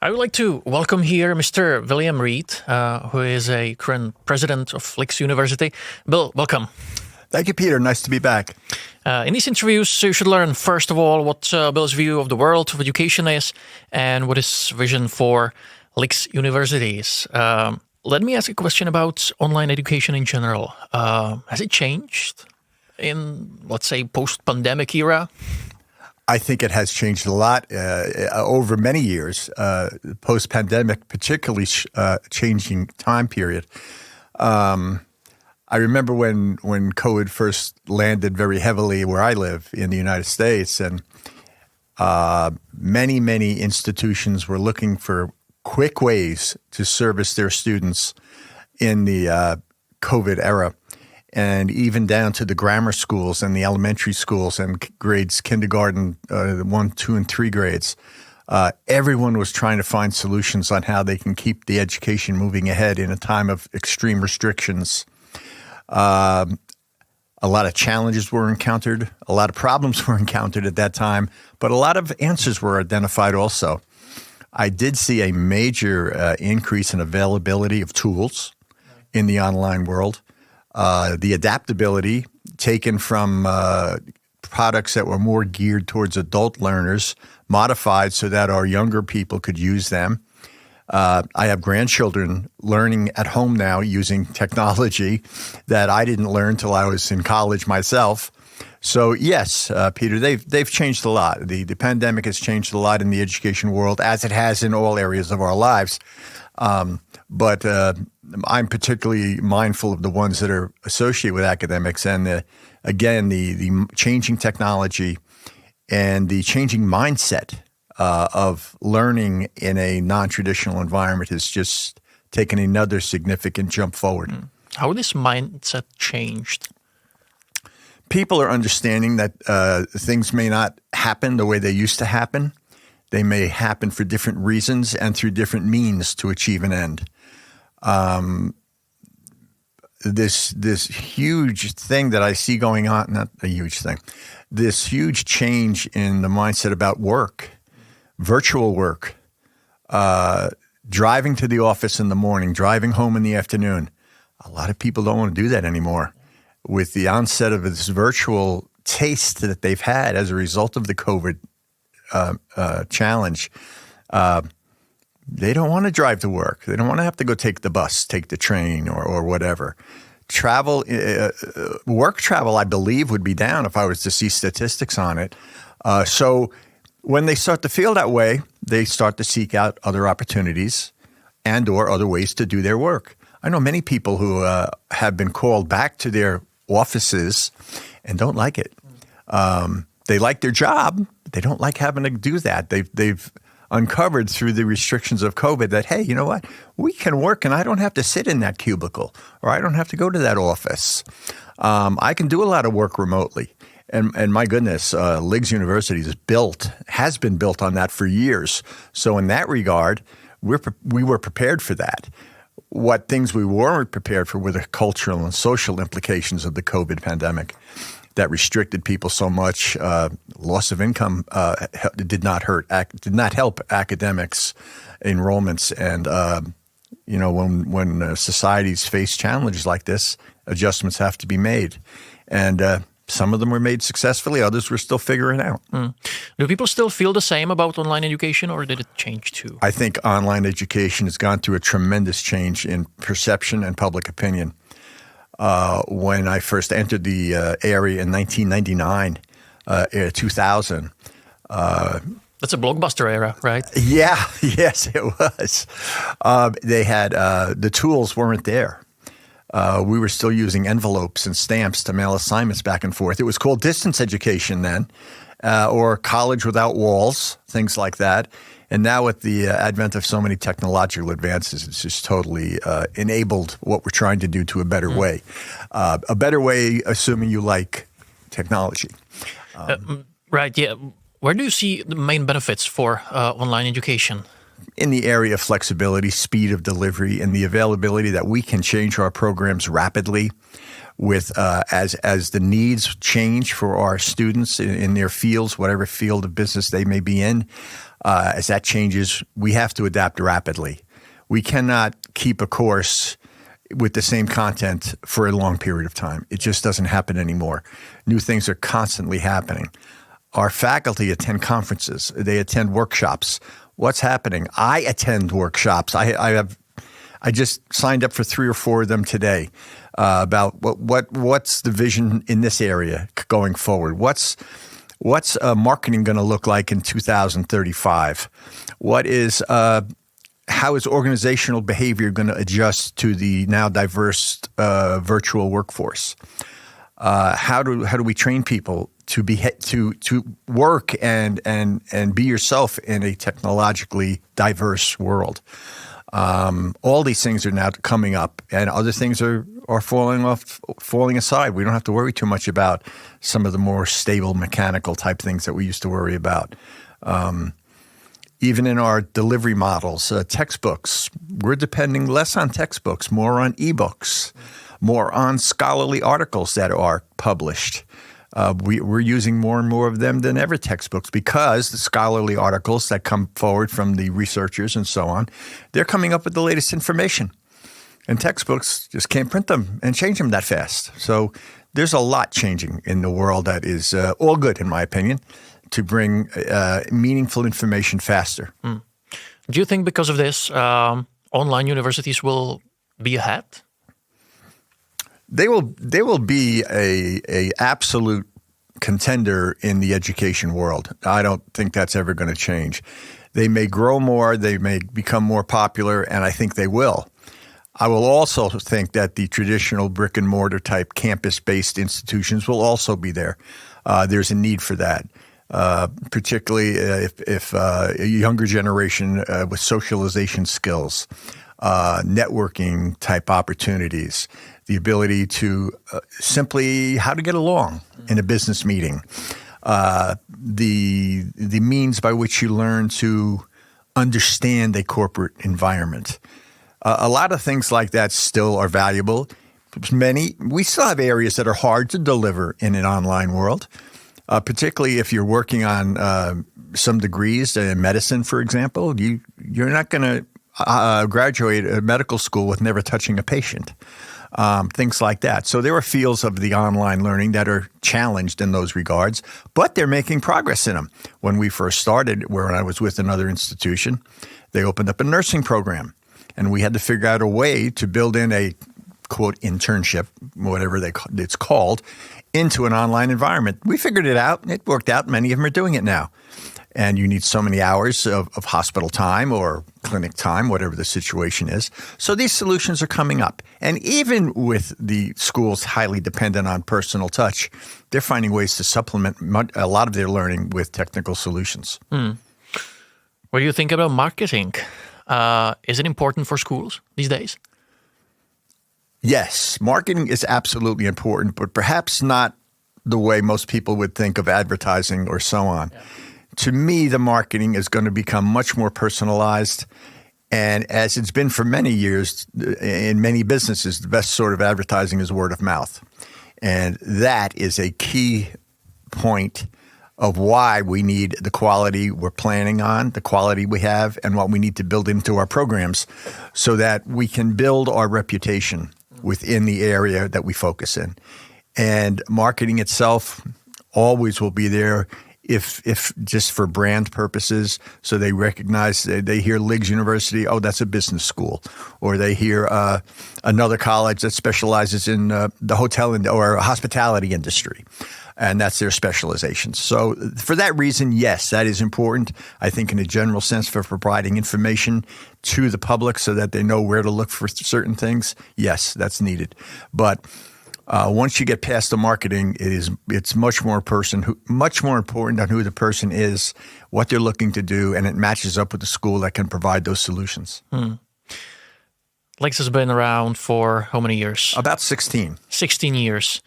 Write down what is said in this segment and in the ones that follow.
I would like to welcome here Mr. William Reed, who is a current president of LIGS University. Bill, welcome. Thank you, Peter. Nice to be back. In these interviews, you should learn, first of all, what Bill's view of the world of education is and what his vision for LIGS universities. Let me ask a question about online education in general. Has it changed in, let's say, post-pandemic era? I think it has changed a lot over many years, post-pandemic, particularly changing time period. I remember when COVID first landed very heavily where I live in the United States, and many institutions were looking for quick ways to service their students in the COVID era. And even down to the grammar schools and the elementary schools and grades, kindergarten, 1, 2, and 3 grades. Everyone was trying to find solutions on how they can keep the education moving ahead in a time of extreme restrictions. A lot of challenges were encountered. A lot of problems were encountered at that time, but a lot of answers were identified also. I did see a major increase in availability of tools in the online world. The adaptability taken from products that were more geared towards adult learners, modified so that our younger people could use them. I have grandchildren learning at home now using technology that I didn't learn till I was in college myself. So yes, Peter, they've changed a lot. The pandemic has changed a lot in the education world, as it has in all areas of our lives. But I'm particularly mindful of the ones that are associated with academics, and the changing technology and the changing mindset of learning in a non-traditional environment has just taken another significant jump forward. How this mindset changed? People are understanding that things may not happen the way they used to happen. They may happen for different reasons and through different means to achieve an end. This huge thing that I see going on, not a huge thing, this huge change in the mindset about work, virtual work, driving to the office in the morning, driving home in the afternoon. A lot of people don't want to do that anymore. With the onset of this virtual taste that they've had as a result of the COVID challenge, they don't want to drive to work. They don't want to have to go take the bus, take the train, or whatever. Travel, work travel, I believe, would be down if I was to see statistics on it. So when they start to feel that way, they start to seek out other opportunities and or other ways to do their work. I know many people who have been called back to their offices and don't like it. They like their job, but they don't like having to do that. They've uncovered through the restrictions of COVID that, hey, you know what? We can work and I don't have to sit in that cubicle, or I don't have to go to that office. I can do a lot of work remotely. And my goodness, LIGS University has been built on that for years. So in that regard, we were prepared for that. What things we weren't prepared for were the cultural and social implications of the COVID pandemic that restricted people so much. Loss of income did not help academics enrollments. And when societies face challenges like this, adjustments have to be made. And some of them were made successfully. Others we're still figuring out. Do people still feel the same about online education, or did it change too? I think online education has gone through a tremendous change in perception and public opinion. When I first entered the area in 1999, 2000. That's a blockbuster era, right? Yeah, yes, it was. They had the tools weren't there. We were still using envelopes and stamps to mail assignments back and forth. It was called distance education then, or college without walls, things like that. And now with the advent of so many technological advances, it's just totally enabled what we're trying to do to a better way. A better way, assuming you like technology. Right, yeah. Where do you see the main benefits for online education? In the area of flexibility, speed of delivery, and the availability that we can change our programs rapidly. with as the needs change for our students in their fields, whatever field of business they may be in. As that changes, we have to adapt rapidly. We cannot keep a course with the same content for a long period of time. It just doesn't happen anymore. New things are constantly happening. Our faculty attend conferences. They attend workshops. What's happening? I attend workshops. I just signed up for 3 or 4 of them today about what's the vision in this area going forward. What's marketing going to look like in 2035? How is organizational behavior going to adjust to the now diverse virtual workforce? How do we train people to work and be yourself in a technologically diverse world? All these things are now coming up, and other things are falling aside. We don't have to worry too much about some of the more stable mechanical type things that we used to worry about. Even in our delivery models, textbooks, we're depending less on textbooks, more on ebooks, more on scholarly articles that are published. We're using more and more of them than ever textbooks, because the scholarly articles that come forward from the researchers and so on, they're coming up with the latest information. And textbooks just can't print them and change them that fast. So there's a lot changing in the world that is all good, in my opinion, to bring meaningful information faster. Mm. Do you think because of this, online universities will be ahead? They will be a absolute contender in the education world. I don't think that's ever going to change. They may grow more, they may become more popular, and I think they will. I will also think that the traditional brick and mortar type campus-based institutions will also be there. There's a need for that, particularly if a younger generation with socialization skills, networking type opportunities, the ability to simply how to get along in a business meeting, the means by which you learn to understand a corporate environment. A lot of things like that still are valuable. We still have areas that are hard to deliver in an online world, particularly if you're working on some degrees in medicine, for example. You're not going to graduate a medical school with never touching a patient, things like that. So there are fields of the online learning that are challenged in those regards, but they're making progress in them. When we first started, where I was with another institution, they opened up a nursing program. And we had to figure out a way to build in a, quote, internship, whatever it's called, into an online environment. We figured it out. It worked out. Many of them are doing it now. And you need so many hours of hospital time or clinic time, whatever the situation is. So these solutions are coming up. And even with the schools highly dependent on personal touch, they're finding ways to supplement a lot of their learning with technical solutions. What do you think about marketing? Is it important for schools these days? Yes, marketing is absolutely important, but perhaps not the way most people would think of advertising or so on. Yeah. To me, the marketing is going to become much more personalized. And as it's been for many years in many businesses, the best sort of advertising is word of mouth. And that is a key point of why we need the quality we're planning on, the quality we have, and what we need to build into our programs so that we can build our reputation within the area that we focus in. And marketing itself always will be there if just for brand purposes, so they recognize, they hear LIGS University, oh, that's a business school. Or they hear another college that specializes in the hotel or hospitality industry. And that's their specialization. So for that reason, yes, that is important. I think in a general sense for providing information to the public so that they know where to look for certain things, yes, that's needed. But once you get past the marketing, it's much more important on who the person is, what they're looking to do, and it matches up with the school that can provide those solutions. LIGS has been around for how many years? About 16. 16 years.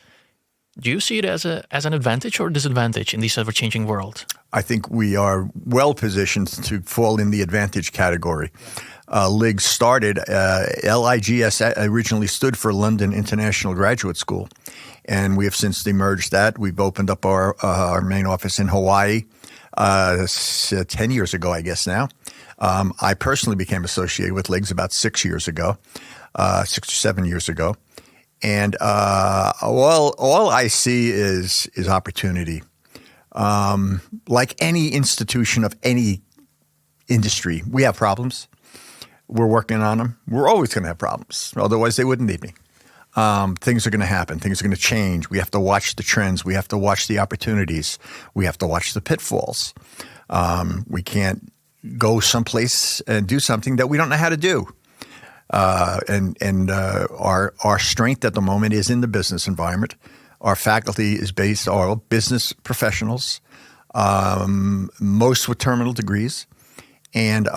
Do you see it as an advantage or disadvantage in this ever-changing world? I think we are well positioned to fall in the advantage category. LIGS started, LIGS originally stood for London International Graduate School, and we have since demerged that. We've opened up our main office in Hawaii 10 years ago, I guess now. I personally became associated with LIGS about 6 years ago, 6 or 7 years ago. And all I see is opportunity. Like any institution of any industry, we have problems. We're working on them. We're always going to have problems. Otherwise, they wouldn't need me. Things are going to happen. Things are going to change. We have to watch the trends. We have to watch the opportunities. We have to watch the pitfalls. We can't go someplace and do something that we don't know how to do. Our strength at the moment is in the business environment. Our faculty is based on business professionals, most with terminal degrees. And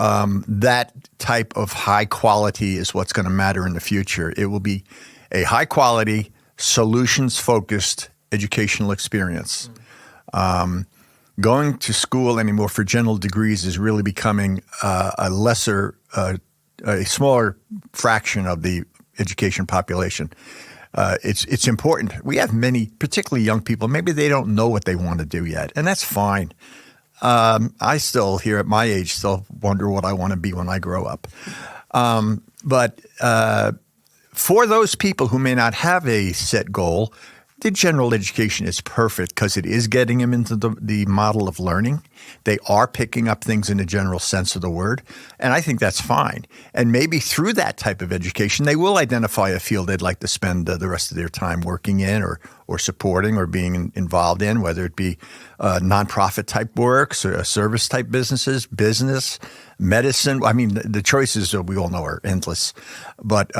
that type of high quality is what's going to matter in the future. It will be a high quality, solutions-focused educational experience. Going to school anymore for general degrees is really becoming a smaller fraction of the education population. It's important. We have many, particularly young people, maybe they don't know what they want to do yet, and that's fine. I still, here at my age, still wonder what I want to be when I grow up. But for those people who may not have a set goal, the general education is perfect because it is getting them into the model of learning. They are picking up things in the general sense of the word, and I think that's fine. And maybe through that type of education, they will identify a field they'd like to spend the rest of their time working in or supporting or being involved in, whether it be nonprofit type works or service type businesses, business, medicine. I mean, the choices we all know are endless. But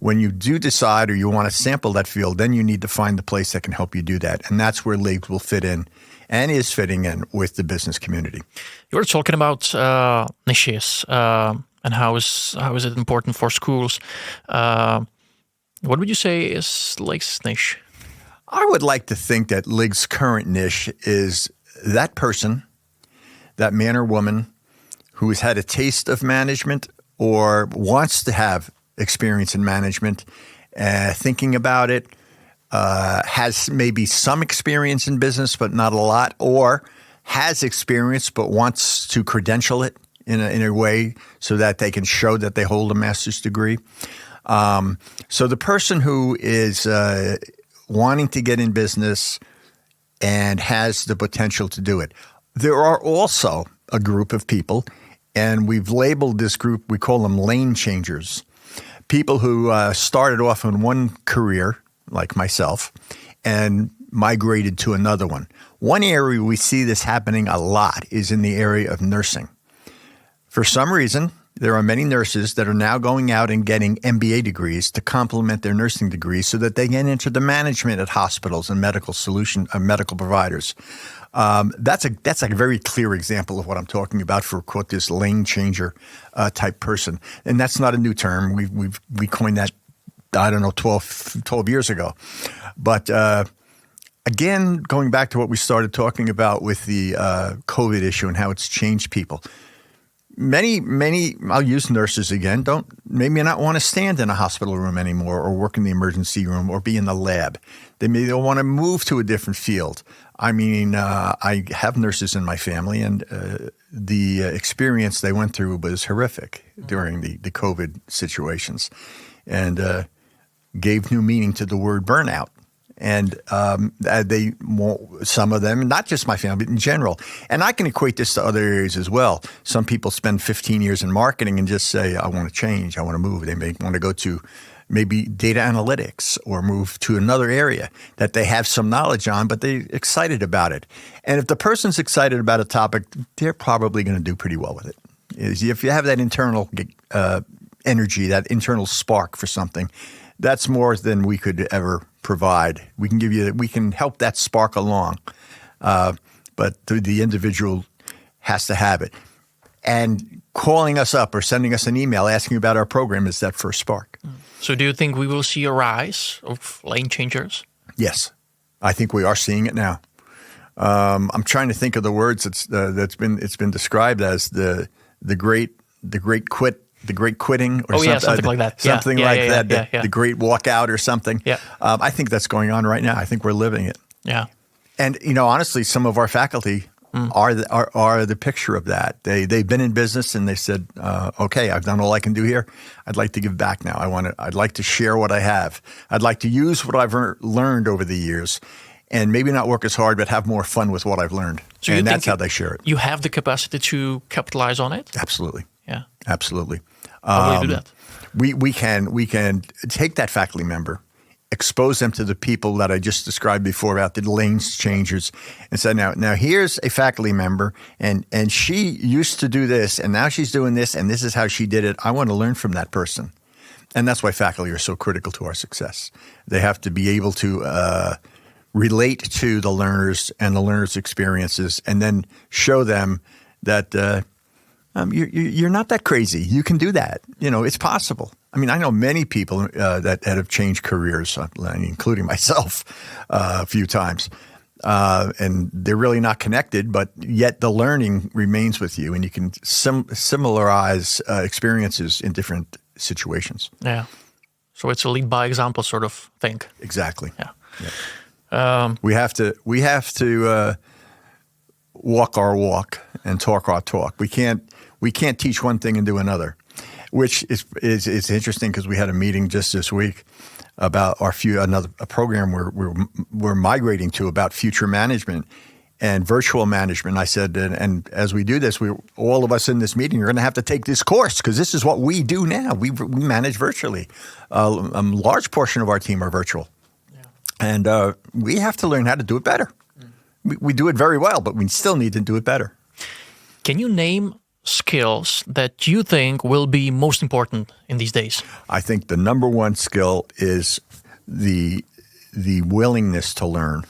when you do decide or you want to sample that field, then you need to find the place that can help you do that. And that's where LIGS will fit in and is fitting in with the business community. You were talking about niches and how is it important for schools. What would you say is LIGS' niche? I would like to think that LIGS' current niche is that person, that man or woman who has had a taste of management or wants to have experience in management, thinking about it, has maybe some experience in business but not a lot, or has experience but wants to credential it in a way so that they can show that they hold a master's degree. So the person who is wanting to get in business and has the potential to do it. There are also a group of people, and we've labeled this group, we call them lane changers. People who started off in one career, like myself, and migrated to another one. One area we see this happening a lot is in the area of nursing. For some reason, there are many nurses that are now going out and getting MBA degrees to complement their nursing degrees so that they get into the management at hospitals and medical providers. That's a very clear example of what I'm talking about for quote this lane changer type person, and that's not a new term. We coined that 12 years ago, but again, going back to what we started talking about with the COVID issue and how it's changed people. Many, I'll use nurses again, don't maybe not want to stand in a hospital room anymore or work in the emergency room or be in the lab. They'll want to move to a different field. I mean, I have nurses in my family, and the experience they went through was horrific during the COVID situations and gave new meaning to the word burnout. And some of them, not just my family, but in general. And I can equate this to other areas as well. Some people spend 15 years in marketing and just say, I want to change, I want to move. They may want to go to maybe data analytics or move to another area that they have some knowledge on, but they're excited about it. And if the person's excited about a topic, they're probably going to do pretty well with it. If you have that internal energy, that internal spark for something, that's more than we could ever provide. We can help that spark along, but the individual has to have it. And calling us up or sending us an email asking about our program is that first spark. So do you think we will see a rise of lane changers? Yes. I think we are seeing it now. I'm trying to think of the words it's been described as the great quit. The great quitting, or something like that. Something like that. The great walkout, or something. Yeah. I think that's going on right now. I think we're living it. Yeah. And honestly, some of our faculty are the picture of that. They've been in business and they said, "Okay, I've done all I can do here. I'd like to give back now. I'd like to share what I have. I'd like to use what I've learned over the years, and maybe not work as hard, but have more fun with what I've learned." So and that's how they share it. You have the capacity to capitalize on it? Absolutely. Yeah. Absolutely. How will you do that? We can take that faculty member, expose them to the people that I just described before about the lanes changers, and say, now here's a faculty member, and she used to do this, and now she's doing this, and this is how she did it. I want to learn from that person. And that's why faculty are so critical to our success. They have to be able to relate to the learners and the learners' experiences, and then show them that you're not that crazy. You can do that. It's possible. I mean, I know many people that have changed careers, including myself, a few times, and they're really not connected, but yet the learning remains with you, and you can similarize experiences in different situations. Yeah. So it's a lead by example sort of thing. Exactly. Yeah. We have to walk our walk and talk our talk. We can't teach one thing and do another, which is interesting, because we had a meeting just this week about a program we're migrating to about future management and virtual management. I said, and as we do this, all of us in this meeting are going to have to take this course, because this is what we do now. We manage virtually. A large portion of our team are virtual. And we have to learn how to do it better. We do it very well, but we still need to do it better. Can you name skills that you think will be most important in these days? I think the number one skill is the willingness to learn,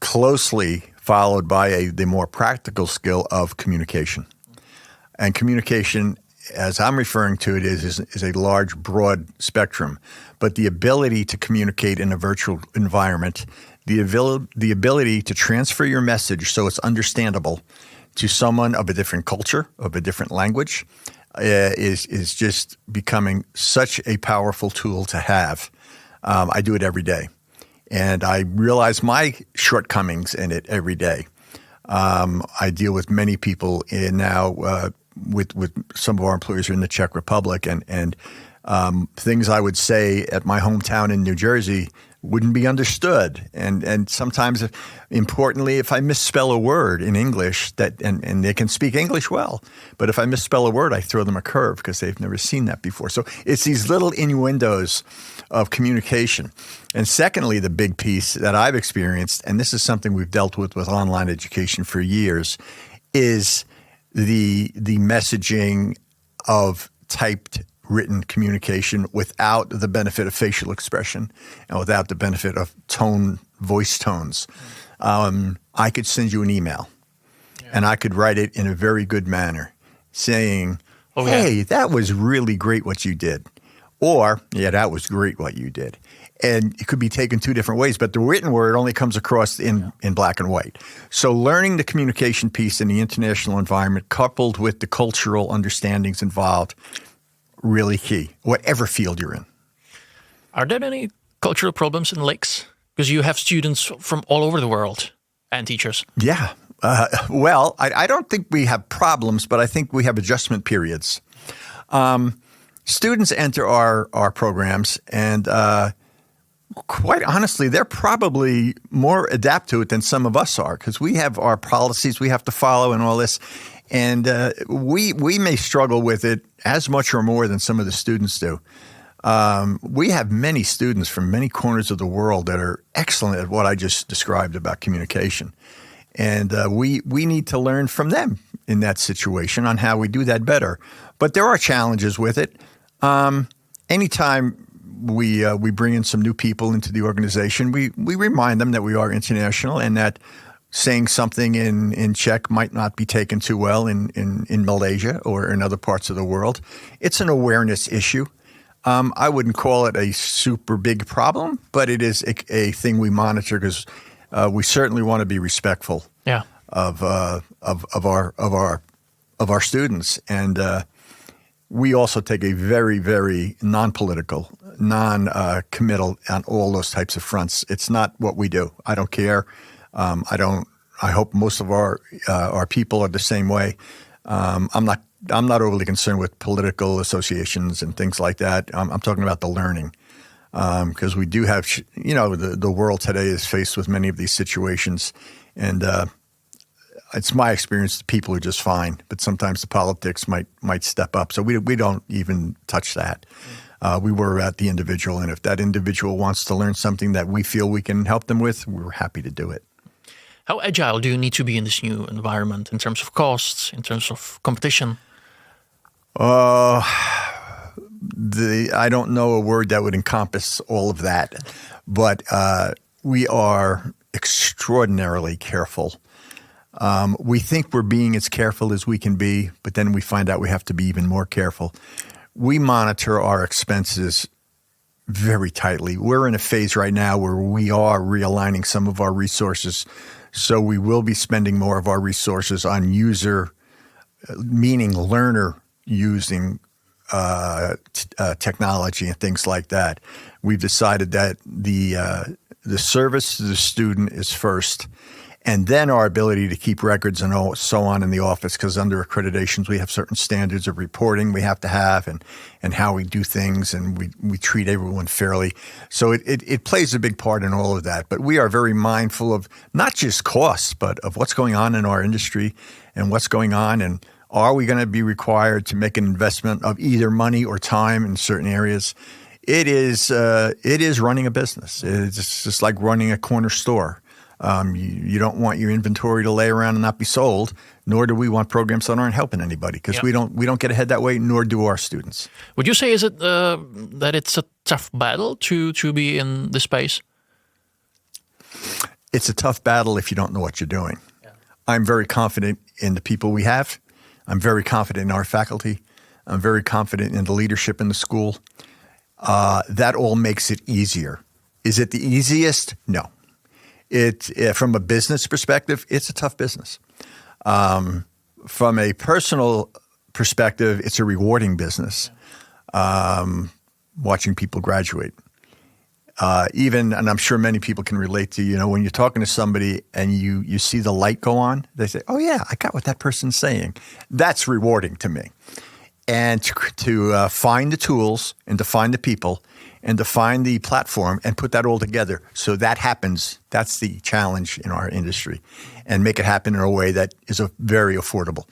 closely followed by the more practical skill of communication. And communication, as I'm referring to it, is a large, broad spectrum. But the ability to communicate in a virtual environment, the ability to transfer your message so it's understandable to someone of a different culture, of a different language, is just becoming such a powerful tool to have. I do it every day, and I realize my shortcomings in it every day. I deal with many people now. With some of our employees are in the Czech Republic, and things I would say at my hometown in New Jersey wouldn't be understood. And sometimes, importantly, if I misspell a word in English, and they can speak English well, but if I misspell a word, I throw them a curve because they've never seen that before. So it's these little innuendos of communication. And secondly, the big piece that I've experienced, and this is something we've dealt with online education for years, is the messaging of typed written communication without the benefit of facial expression and without the benefit of voice tones. I could send you an email, and I could write it in a very good manner saying, hey, that was really great what you did. Or, yeah, that was great what you did. And it could be taken two different ways, but the written word only comes across in black and white. So learning the communication piece in the international environment, coupled with the cultural understandings involved, really key, whatever field you're in. Are there any cultural problems in LIGS? Because you have students from all over the world and teachers. Yeah. Well, I don't think we have problems, but I think we have adjustment periods. Students enter our programs, and quite honestly, they're probably more adapt to it than some of us are, because we have our policies we have to follow and all this. And we may struggle with it as much or more than some of the students do. We have many students from many corners of the world that are excellent at what I just described about communication. And we need to learn from them in that situation on how we do that better. But there are challenges with it. Anytime we bring in some new people into the organization, we remind them that we are international and that saying something in Czech might not be taken too well in Malaysia or in other parts of the world. It's an awareness issue. I wouldn't call it a super big problem, but it is a thing we monitor, because we certainly want to be respectful Yeah. of our students, and we also take a very, very non-political, non-committal on all those types of fronts. It's not what we do. I don't care. I hope most of our people are the same way. I'm not overly concerned with political associations and things like that. I'm talking about the learning, because we do have, the world today is faced with many of these situations, and it's my experience that people are just fine, but sometimes the politics might step up. So we don't even touch that. We worry about the individual, and if that individual wants to learn something that we feel we can help them with, we're happy to do it. How agile do you need to be in this new environment in terms of costs, in terms of competition? I don't know a word that would encompass all of that, but we are extraordinarily careful. We think we're being as careful as we can be, but then we find out we have to be even more careful. We monitor our expenses very tightly. We're in a phase right now where we are realigning some of our resources. So we will be spending more of our resources on user, meaning learner using technology and things like that. We've decided that the service to the student is first, and then our ability to keep records and so on in the office, because under accreditations we have certain standards of reporting we have to have, and how we do things, and we treat everyone fairly. So it plays a big part in all of that. But we are very mindful of not just costs, but of what's going on in our industry and what's going on, and are we going to be required to make an investment of either money or time in certain areas? It is running a business. It's just like running a corner store. You don't want your inventory to lay around and not be sold, nor do we want programs that aren't helping anybody, because we don't get ahead that way, nor do our students. Would you say that it's a tough battle to be in this space? It's a tough battle if you don't know what you're doing. Yeah. I'm very confident in the people we have. I'm very confident in our faculty. I'm very confident in the leadership in the school. That all makes it easier. Is it the easiest? No. From a business perspective, it's a tough business. From a personal perspective, it's a rewarding business. Watching people graduate. And I'm sure many people can relate to, when you're talking to somebody and you see the light go on, they say, oh yeah, I got what that person's saying. That's rewarding to me. And to find the tools and to find the people and to find the platform and put that all together so that happens, that's the challenge in our industry, and make it happen in a way that is very affordable.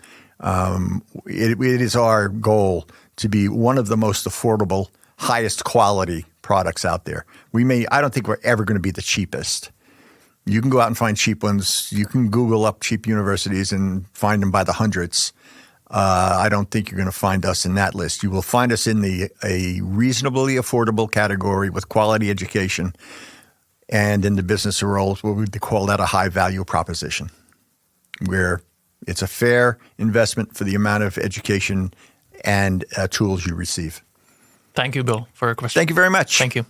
It is our goal to be one of the most affordable, highest quality products out there. I don't think we're ever going to be the cheapest. You can go out and find cheap ones. You can Google up cheap universities and find them by the hundreds. I don't think you're going to find us in that list. You will find us in a reasonably affordable category with quality education, and in the business world, what we would call that a high value proposition, where it's a fair investment for the amount of education and tools you receive. Thank you, Bill, for your question. Thank you very much. Thank you.